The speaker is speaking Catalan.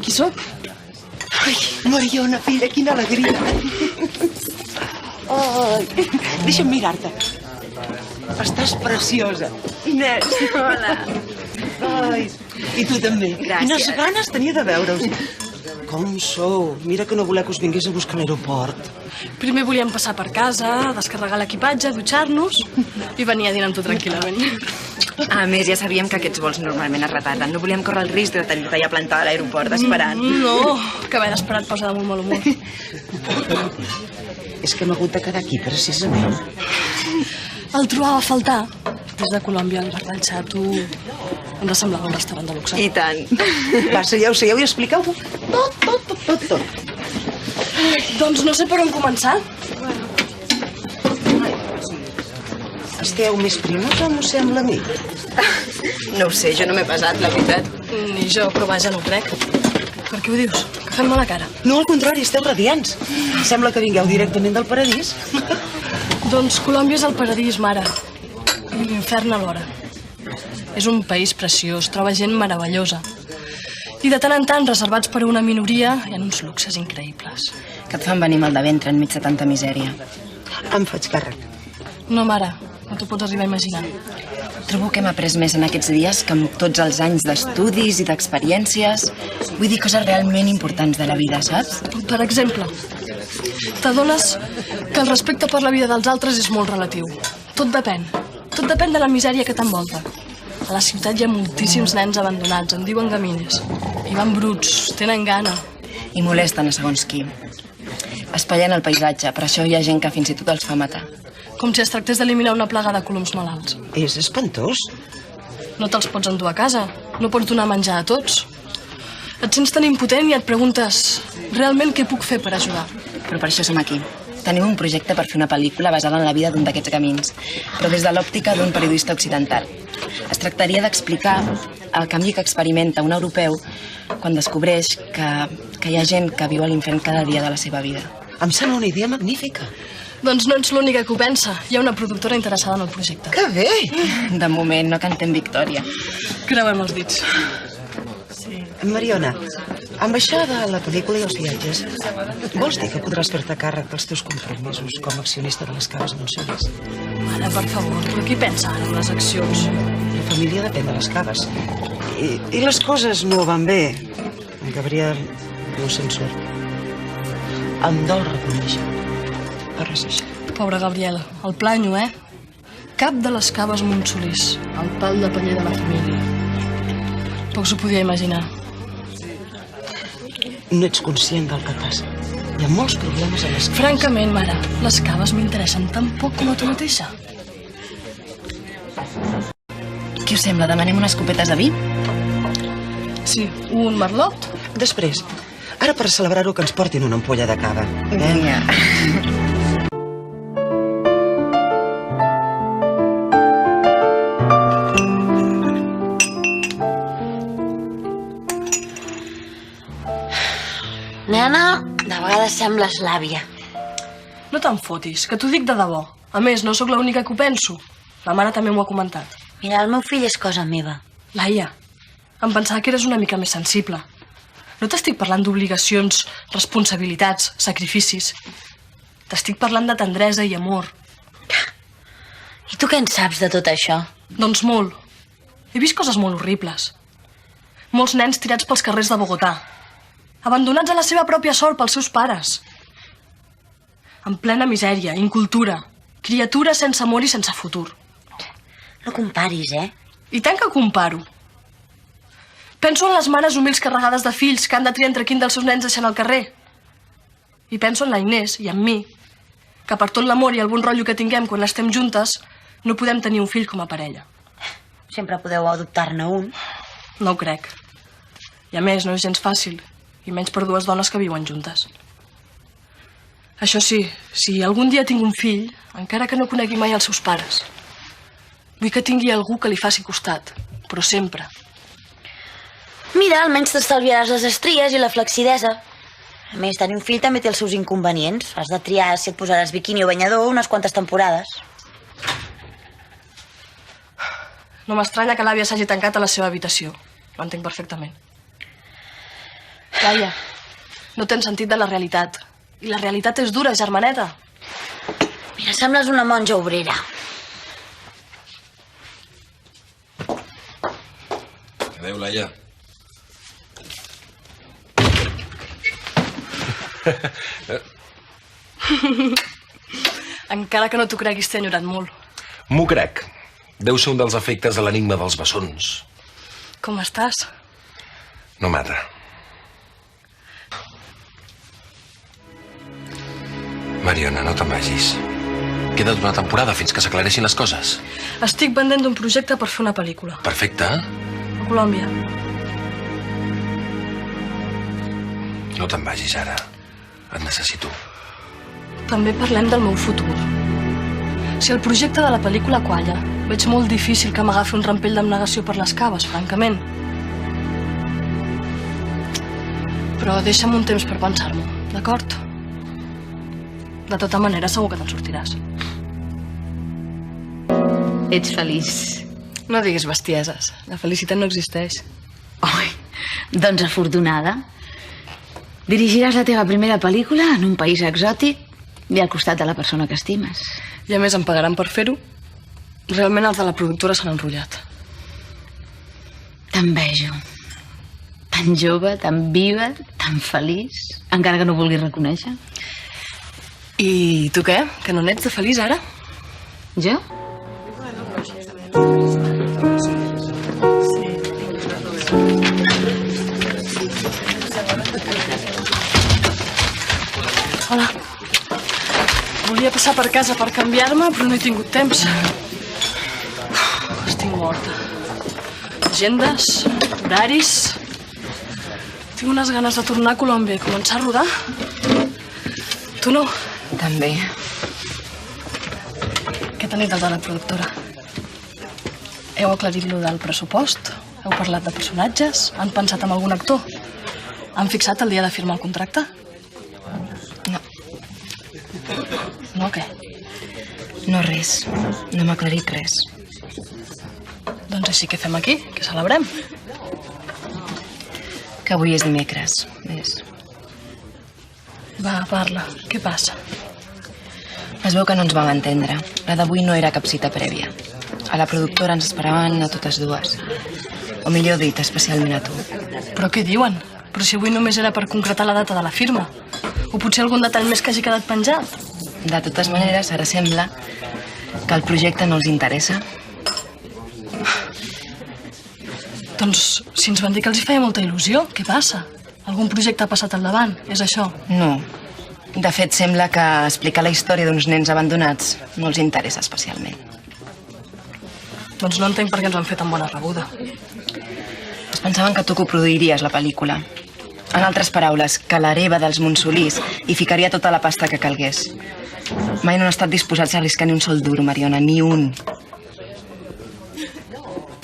Qui sóc? Ai, Mariona, filla, quina alegria. Ai, deixa'm mirar-te. Estàs preciosa. Inés. Hola. Ai, i tu també. Gràcies. Quines ganes tenia de veure-us. Com sou? Mira que no voler que us vingués a buscar a l'aeroport. Primer volíem passar per casa, descarregar l'equipatge, dutxar-nos i venir a dinar amb tu tranquil·lament. A més, ja sabíem que aquests vols normalment es retarden. No volíem córrer el risc de tenir-te allà plantada a l'aeroport esperant. No, que haver d'esperar et posa de molt mal humor. És que hem hagut de quedar aquí, precisament. El trobava a faltar. Des de Colòmbia, el bar del Xato, ens semblava un restaurant de luxe. I tant. Va, seieu i expliqueu-ho. Tot. Doncs no sé per on començar. Esteu més primes o m'ho sembla a mi? No ho sé, jo no m'he pesat, la veritat. Ni jo, però vaja, no ho crec. Per què ho dius? Que fem mala cara. No, al contrari, esteu radiants. Sembla que vingueu directament del paradís. Doncs Colòmbia és el paradís, mare. I l'infern alhora. És un país preciós, troba gent meravellosa. I de tant en tant, reservats per a una minoria, hi ha uns luxes increïbles. Que et fan venir mal de ventre enmig de tanta misèria. Em faig càrrec. No, mare, no t'ho pots arribar a imaginar. Trobo que hem après més en aquests dies que amb tots els anys d'estudis i d'experiències. Vull dir coses realment importants de la vida, saps? Per exemple, t'adones que el respecte per la vida dels altres és molt relatiu. Tot depèn. Tot depèn de la misèria que t'envolta. A la ciutat hi ha moltíssims nens abandonats, en diuen gamines. I van bruts, tenen gana. I molesten a segons qui. Espatllen el paisatge, per això hi ha gent que fins i tot els fa matar. Com si es tractés d'eliminar una plaga de coloms malalts. És espantós. No te'ls pots endur a casa, no pots donar menjar a tots. Et sents tan impotent i et preguntes realment què puc fer per ajudar. Però per això som aquí. Tenim un projecte per fer una pel·lícula basada en la vida d'un d'aquests camins, però des de l'òptica d'un periodista occidental. Es tractaria d'explicar el canvi que experimenta un europeu quan descobreix que hi ha gent que viu a l'infern cada dia de la seva vida. Em sembla una idea magnífica. Doncs no ets l'única que ho pensa. Hi ha una productora interessada en el projecte. Que bé! De moment no cantem victòria. Creuem els dits. Mariona, amb això de la pel·lícula i els viatges, vols dir que podràs fer-te càrrec dels teus compromisos com a accionista de les caves Montsonís? Mare, per favor, però qui pensa ara en les accions? La família depèn de les caves. I les coses no van bé. En Gabriel no se'n surt. Em dol reconèixer. Però és així. Pobre Gabriel, el planyo, Cap de les caves Montsolís, el pal de paller de la família. Poc s'ho podia imaginar. No ets conscient del que passa. Hi ha molts problemes a les caves. Francament, mare, les caves m'interessen tan poc com a tu mateixa. Què us sembla? Demanem unes copetes de vi? Sí, un merlot. Després, ara per celebrar-ho que ens portin una ampolla de cava. Vinga. Nena, de vegades sembles l'àvia. No te'n fotis, que t'ho dic de debò. A més, no sóc l'única que ho penso. La mare també m'ho ha comentat. Mira, el meu fill és cosa meva. Laia, em pensava que eres una mica més sensible. No t'estic parlant d'obligacions, responsabilitats, sacrificis. T'estic parlant de tendresa i amor. I tu què en saps de tot això? Doncs molt. He vist coses molt horribles. Molts nens tirats pels carrers de Bogotà. Abandonats a la seva pròpia sort pels seus pares. En plena misèria, incultura. Criatures sense amor i sense futur. No comparis, I tant que comparo. Penso en les mares humils carregades de fills que han de triar entre quin dels seus nens deixen al carrer. I penso en la Inés i en mi, que per tot l'amor i el bon rotllo que tinguem quan estem juntes, no podem tenir un fill com a parella. Sempre podeu adoptar-ne un. No ho crec. I a més, no és gens fàcil, i menys per dues dones que viuen juntes. Això sí, si algun dia tinc un fill, encara que no conegui mai els seus pares, vull que tingui algú que li faci costat, però sempre. Mira, almenys t'estalviaràs les estries i la flexidesa. A més, tenir un fill també té els seus inconvenients. Has de triar si et posaràs biquini o banyador unes quantes temporades. No m'estranya que l'àvia s'hagi tancat a la seva habitació. Ho entenc perfectament. Laia, no tens sentit de la realitat. I la realitat és dura, germaneta. Mira, sembles una monja obrera. Adéu, Laia. Encara que no t'ho creguis, t'he enyorat molt. M'ho crec. Deu ser un dels efectes de l'enigma dels bessons. Com estàs? No mata. Mariona, no te'n vagis. Queda't una temporada fins que s'aclareixin les coses. Estic pendent d'un projecte per fer una pel·lícula. Perfecte. A Colòmbia. No te'n vagis ara. Et necessito. També parlem del meu futur. Si el projecte de la pel·lícula qualla, veig molt difícil que m'agafi un rampell d'abnegació per les caves, francament. Però deixa'm un temps per pensar-m'ho, d'acord? De tota manera, segur que te'n sortiràs. Ets feliç. No diguis bestieses. La felicitat no existeix. Oi, doncs afortunada. Dirigiràs la teva primera pel·lícula en un país exòtic i al costat de la persona que estimes. I a més em pagaran per fer-ho. Realment els de la productora s'han enrotllat. T'envejo. Tan jove, tan viva, tan feliç, encara que no vulguis reconèixer. I tu què? Que no n'ets de feliç ara? Jo? Hola. Volia passar per casa per canviar-me, però no he tingut temps. Estic morta. Agendes, horaris... Tinc unes ganes de tornar a Colòmbia i començar a rodar. Tu no? També. Què t'han dit els de la productora? Heu aclarit lo del pressupost? Heu parlat de personatges? Han pensat en algun actor? Han fixat el dia de firmar el contracte? No. No, què? No res. No m'ha aclarit res. Doncs així que fem aquí, que celebrem. Que avui és dimecres. És. Va, parla. Què passa? Es veu que no ens vam entendre. La d'avui no era cap cita prèvia. A la productora ens esperaven a totes dues. O millor dit, especialment a tu. Però què diuen? Però si avui només era per concretar la data de la firma. O potser algun detall més que hagi quedat penjat. De totes maneres, ara sembla que el projecte no els interessa. Doncs, si ens van dir que els hi feia molta il·lusió, què passa? Algun projecte ha passat al davant, és això? No. De fet, sembla que explicar la història d'uns nens abandonats no els interessa especialment. Doncs no entenc per què ens han fet tan bona rebuda. Es pensaven que tu coproduiries la pel·lícula. En altres paraules, que l'hereva dels Montsolís hi ficaria tota la pasta que calgués. Mai no han estat disposats a arriscar ni un sol duro, Mariona, ni un.